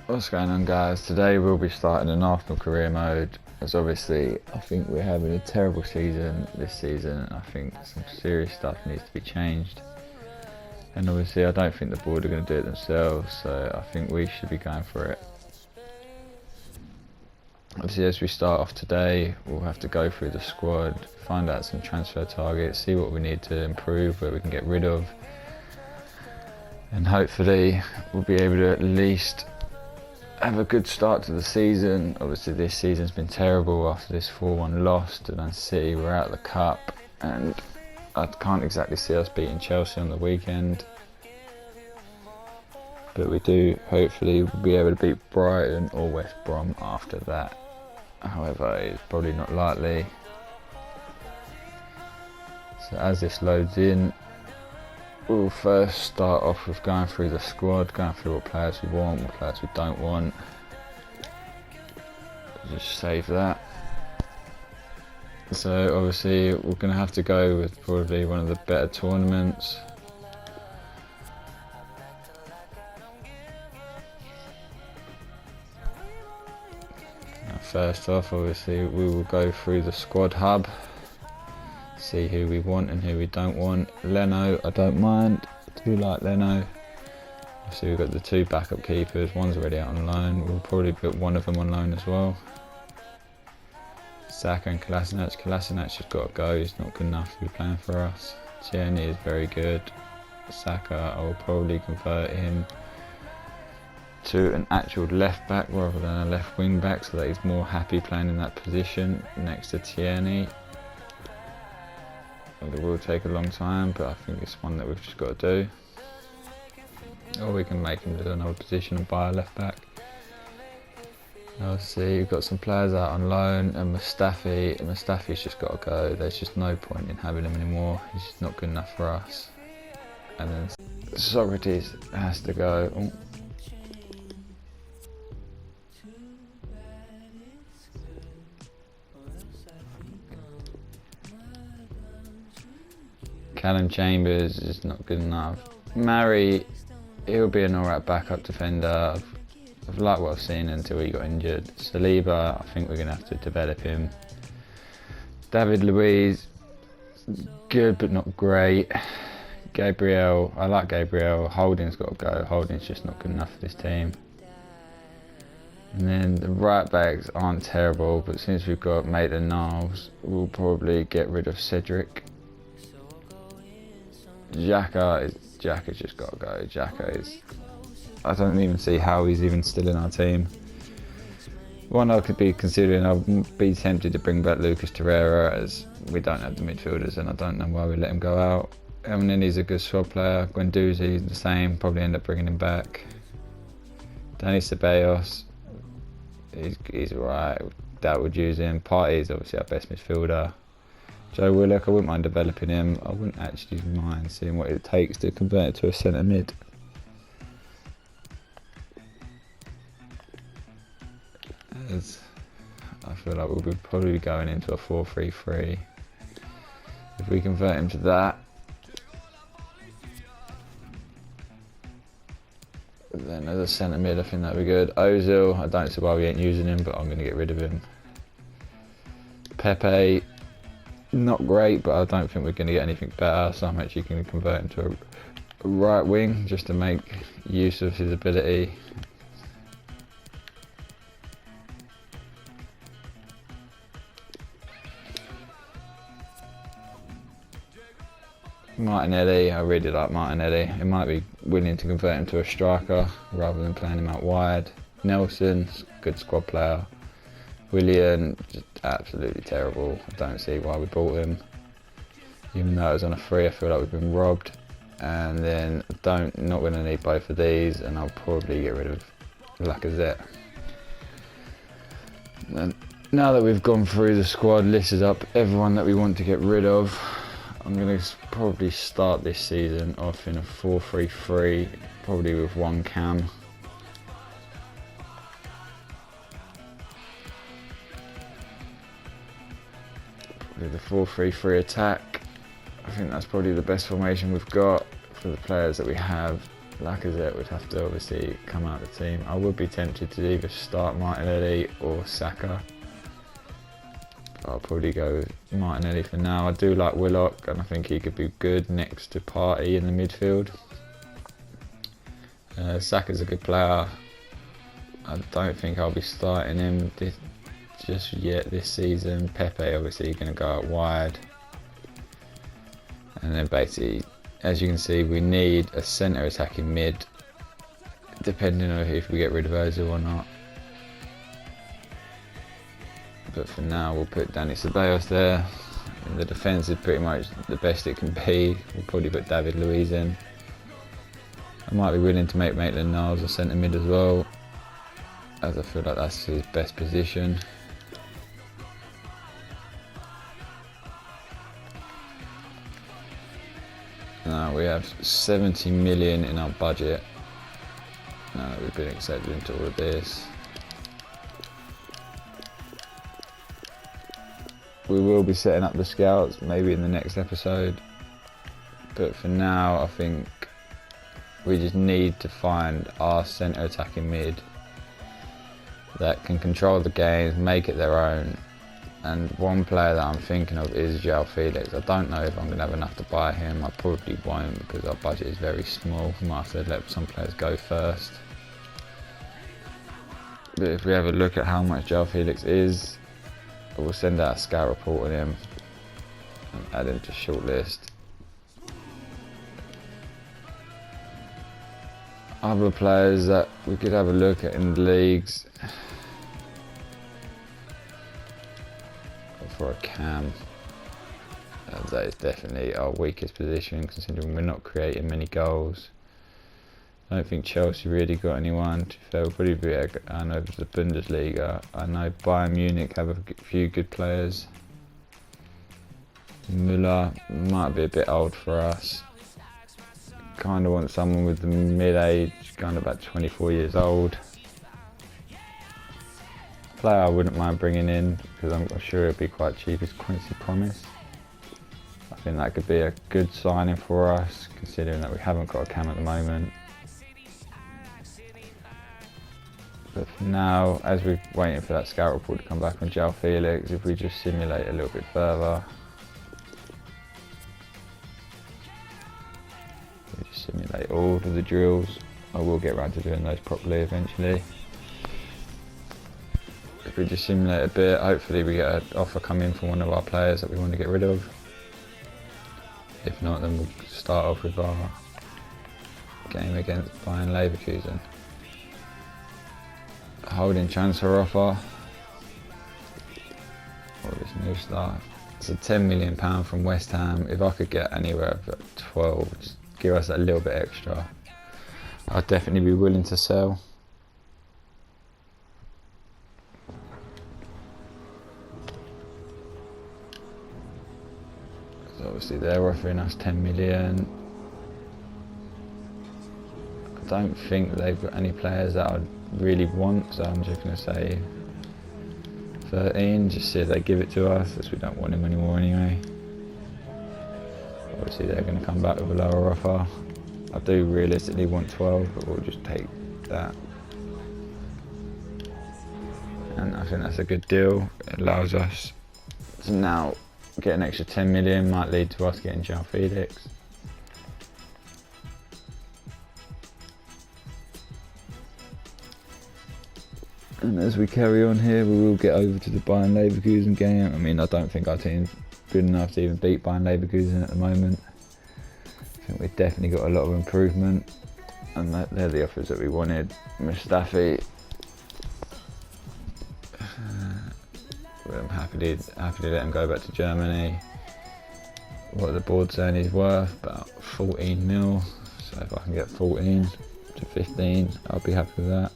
What's going on, guys? Today we'll be starting an Arsenal career mode, as obviously I think we're having a terrible season this season, and I think some serious stuff needs to be changed. And obviously I don't think the board are going to do it themselves, so I think we should be going for it. Obviously, as we start off today, we'll have to go through the squad, find out some transfer targets, see what we need to improve, where we can get rid of, and hopefully we'll be able to at least have a good start to the season. Obviously this season's been terrible after this 4-1 loss to Man City. We're out of the cup, and I can't exactly see us beating Chelsea on the weekend, but we do hopefully be able to beat Brighton or West Brom after that. However, it's probably not likely. So as this loads in, we'll first start off with going through the squad, going through what players we want, what players we don't want. Just save that. So obviously we're going to have to go with probably one of the better tournaments. First off, obviously we will go through the squad hub, see who we want and who we don't want. Leno, I don't mind, I do like Leno. Obviously we've got the two backup keepers, one's already out on loan, we'll probably put one of them on loan as well. Saka and Kolasinac has got to go, he's not good enough to be playing for us. Tierney is very good. Saka, I will probably convert him to an actual left back rather than a left wing back, so that he's more happy playing in that position next to Tierney. It will take a long time, but I think it's one that we've just got to do. Or we can make him do another position and buy a left back. Obviously we've got some players out on loan, and Mustafi's just got to go. There's just no point in having him anymore, he's just not good enough for us. And then Socrates has to go. Oh. Callum Chambers is not good enough. Mari, he'll be an alright backup defender. I've liked what I've seen until he got injured. Saliba, I think we're going to have to develop him. David Luiz, good but not great. Gabriel, I like Gabriel. Holding's got to go. Holding's just not good enough for this team. And then the right backs aren't terrible, but since we've got Maitland-Niles, we'll probably get rid of Cedric. Xhaka's just got to go. Xhaka is, I don't even see how he's even still in our team. One I could be considering, I'd be tempted to bring back Lucas Torreira, as we don't have the midfielders and I don't know why we let him go out. And then he's a good squad player. Guendouzi, the same, probably end up bringing him back. Danny Ceballos, he's alright, that would use him. Partey is obviously our best midfielder. Joe Willock, I wouldn't mind developing him. I wouldn't actually mind seeing what it takes to convert it to a centre mid. As I feel like we'll probably be going into a 4-3-3. If we convert him to that, then as a centre mid I think that'd be good. Ozil, I don't see why we ain't using him, but I'm going to get rid of him. Pepe, not great, but I don't think we're going to get anything better, so I'm actually going to convert him to a right wing just to make use of his ability. Martinelli, I really like Martinelli. It might be willing to convert him to a striker rather than playing him out wide. Nelson, good squad player. Willian, just absolutely terrible. I don't see why we bought him. Even though it was on a free, I feel like we've been robbed. And then not going to need both of these, and I'll probably get rid of Lacazette. And now that we've gone through the squad, listed up everyone that we want to get rid of, I'm going to probably start this season off in a 4-3-3, probably with one cam. Probably the 4-3-3 attack. I think that's probably the best formation we've got for the players that we have. Lacazette would have to obviously come out of the team. I would be tempted to either start Martinelli or Saka. I'll probably go with Martinelli for now. I do like Willock, and I think he could be good next to Partey in the midfield. Saka's a good player. I don't think I'll be starting him just yet this season. Pepe obviously going to go out wide. And then basically, as you can see, we need a centre attacking mid, depending on if we get rid of Ozil or not. But for now, we'll put Dani Ceballos there. And the defence is pretty much the best it can be. We'll probably put David Luiz in. I might be willing to make Maitland-Niles a centre mid as well, as I feel like that's his best position. Now we have 70 million in our budget. Now that we've been accepted into all of this, we will be setting up the scouts maybe in the next episode, but for now I think we just need to find our centre attacking mid that can control the games, make it their own. And one player that I'm thinking of is João Felix. I don't know if I'm going to have enough to buy him. I probably won't, because our budget is very small. We might have to let some players go first. But if we have a look at how much João Felix is, we'll send out a scout report on him and add him to shortlist. Other players that we could have a look at in the leagues. For a cam, that is definitely our weakest position, considering we're not creating many goals. I don't think Chelsea really got anyone. To be fair, we'll probably be going over to the Bundesliga. I know Bayern Munich have a few good players. Müller might be a bit old for us. Kind of want someone with the mid-age, kind of about 24 years old. Player I wouldn't mind bringing in, because I'm sure it'd be quite cheap, is Quincy Promise. I think that could be a good signing for us, considering that we haven't got a cam at the moment. But for now, as we're waiting for that scout report to come back on João Felix, if we just simulate a little bit further, we just simulate all of the drills. I will get around to doing those properly eventually. If we just simulate a bit, hopefully we get an offer come in from one of our players that we want to get rid of. If not, then we'll start off with our game against Bayern Leverkusen. Holding transfer offer. Or this new start. It's a £10 million from West Ham. If I could get anywhere at 12, just give us a little bit extra, I'd definitely be willing to sell. Obviously they're offering us 10 million. I don't think they've got any players that I'd really want, so I'm just going to say 13, just see if they give it to us, as we don't want him anymore anyway. Obviously they're going to come back with a lower offer. I do realistically want 12, but we'll just take that. And I think that's a good deal. It allows us to now get an extra 10 million, might lead to us getting João Felix. And as we carry on here, we will get over to the Bayern Leverkusen game. I mean, I don't think our team's good enough to even beat Bayern Leverkusen at the moment. I think we've definitely got a lot of improvement, and they're the offers that we wanted. Mustafi, I'm happy to let him go back to Germany. What the board's saying he's worth, about 14 mil. So if I can get 14 to 15, I'll be happy with that.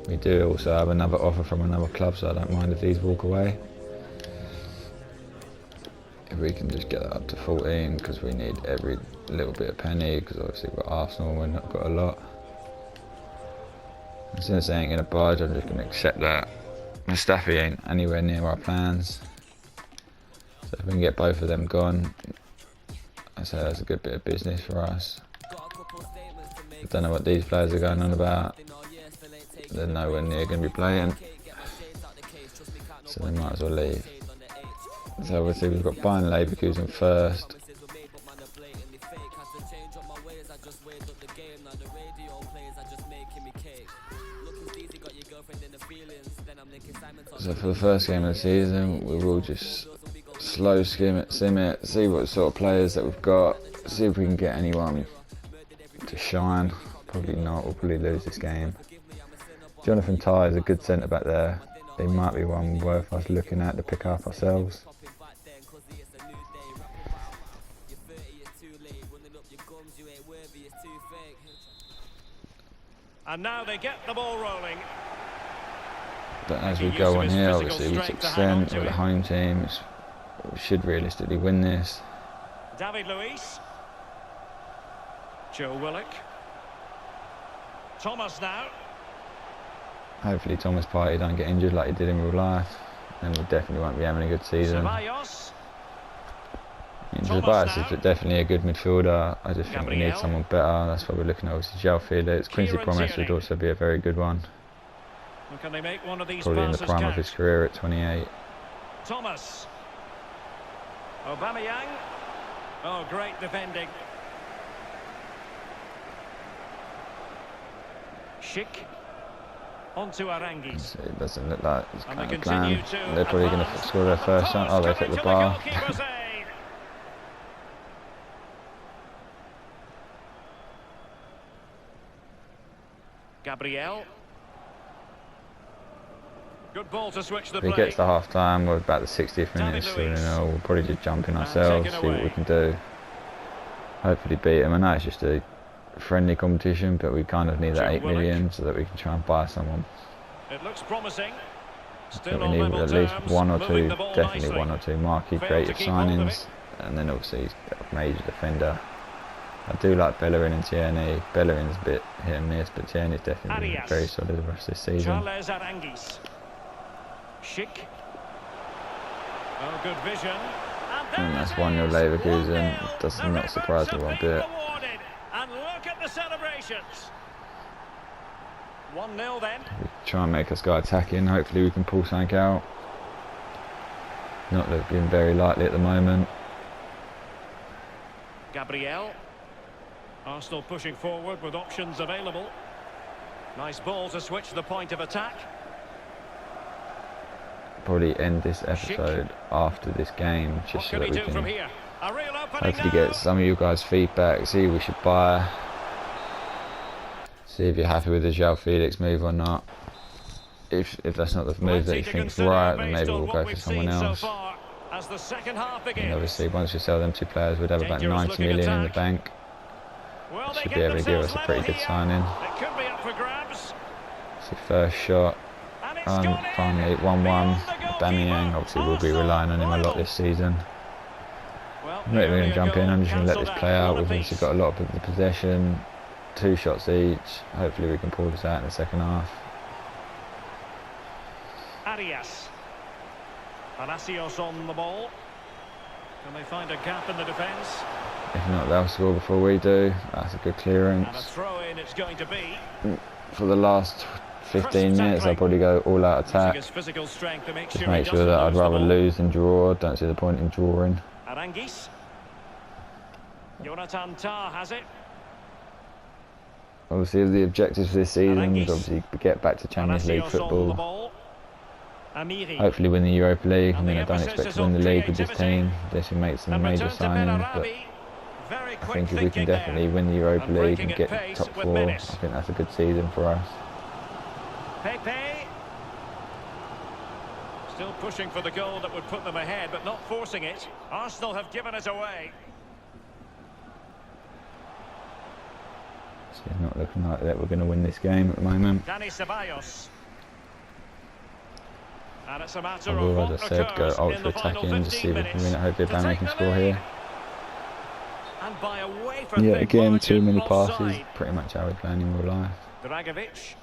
We do also have another offer from another club, so I don't mind if these walk away. If we can just get that up to 14, because we need every little bit of penny, because obviously we're Arsenal and we've not got a lot. As soon as they ain't going to budge, I'm just going to accept that. Mustafi ain't anywhere near our plans. So if we can get both of them gone, I'd say that's a good bit of business for us. I don't know what these players are going on about. They're nowhere near going to be playing. So they might as well leave. So obviously we've got Bayern Leverkusen first. So for the first game of the season, we will just slow sim it, see what sort of players that we've got, see if we can get anyone to shine. Probably not, we'll probably lose this game. Jonathan Tah is a good centre back there. He might be one worth us looking at to pick up ourselves. And now they get the ball rolling. But as we go on here, obviously we took percent with the home team. We should realistically win this. David Luiz. Joe Willock. Thomas now. Hopefully Thomas Partey don't get injured like he did in real life. Then we definitely won't be having a good season. Ceballos is definitely a good midfielder. I just think we need someone better. That's why we're looking at obviously João Felix. Quincy Promes would also be a very good one. Can they make one of these probably in the prime of his career at 28. Thomas. Aubameyang. Oh, great defending. Schick. On to Aranguis. It doesn't look like it's kind of plan. They're probably going to score their first shot. Oh, they hit the bar. Gabriel. Good ball to switch the play. If he gets to half time, we're about the 60th minute, so we'll probably just jump in ourselves, see what we can do. Hopefully beat him. I know it's just a friendly competition, but we kind of need that 8 million so that we can try and buy someone. It looks promising. Still we need at least one or two, definitely one or two marquee creative signings, and then obviously a major defender. I do like Bellerin and Tierney. Bellerin's a bit hit and miss, but Tierney's definitely very solid the rest of this season. Schick. Oh, good vision. And that's 1-0 Leverkusen. Does not surprise me one bit. And look at the celebrations. 1-0 then. We try and make us go attacking. Hopefully we can pull something out. Not looking very likely at the moment. Gabriel. Arsenal pushing forward with options available. Nice ball to switch the point of attack. Probably end this episode after this game, just so that we can hopefully get some of you guys' feedback, see who we should buy, see if you're happy with the João Felix move or not. If that's not the move that you think is right, then maybe we'll go for someone else. And obviously once we sell them two players, we'd have about 90 million in the bank. Should be able to give us a pretty good signing. It's the first shot. Finally 1-1. Aubameyang, obviously we'll be relying on him a lot this season. I'm not even going to jump in, I'm just going to let this play out. We've obviously got a lot of the possession, 2 shots each. Hopefully we can pull this out in the second half. Arias. Palacios on the ball. Can they find a gap in the defence? If not, they'll score before we do. That's a good clearance. And a throw in it's going to be. For the last 15 minutes I'll probably go all out attack. Just make sure that I'd rather lose than draw. Don't see the point in drawing. Aranguis. Jonathan Tah has it. Obviously the objectives for this season is obviously get back to Champions League football. Hopefully win the Europa League. I mean, I don't expect to win the league with this team. Unless we make some major signings, but I think if we can definitely win the Europa League and get top 4, I think that's a good season for us. Pepe. Still pushing for the goal that would put them ahead, but not forcing it. Arsenal have given it away. So it's not looking like that we're going to win this game at the moment. Dani Ceballos. And it's a matter I will, as I said, go ultra attacking, just see if we can win it. Hopefully Aubameyang can score here. And yeah, again, too many passes. Pretty much how we're playing in real life. Dragovic.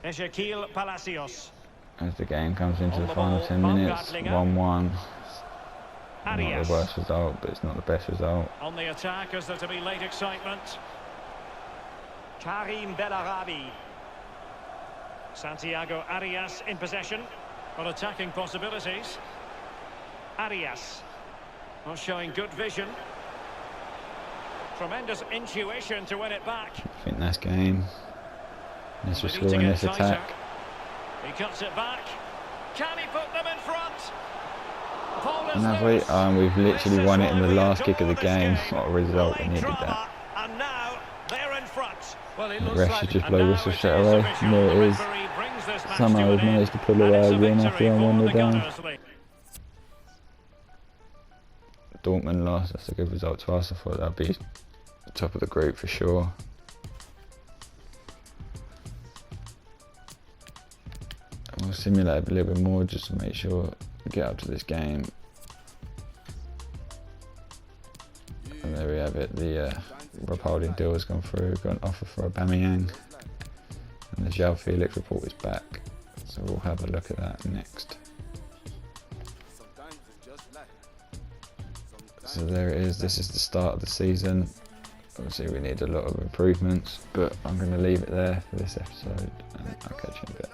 Ezequiel Palacios. As the game comes into On the the final ball, 10 minutes, Baumgartlinger. 1-1. Not Arias. the worst result, but it's not the best result. On the attack, is there to be late excitement? Karim Bellarabi. Santiago Arias in possession. Got attacking possibilities. Arias. Not showing good vision. Tremendous intuition to win it back. I think that's game. Let's They just need score to in get this tighter. attack. He cuts it back. Can he put them in front? Paul is And have loose. we? We've literally This is won it in why the we last kick of adore the this game. What a result, we High needed drama, that. and now they're in front. Well, it The looks ref like should just and blow now whistle it straight is away. official. And there The it is. referee brings this match Somehow to we've an end, managed to pull and away it's a again victory after 1-1 for the down. Gunners. Dortmund lost, that's a good result to us. I thought that'd be the top of the group for sure. We'll simulate a little bit more just to make sure we get up to this game. And there we have it, the Rapaldi deal has gone through, got an offer for Aubameyang. And the João Felix report is back, so we'll have a look at that next. So there it is, this is the start of the season. Obviously we need a lot of improvements, but I'm going to leave it there for this episode and I'll catch you in a bit.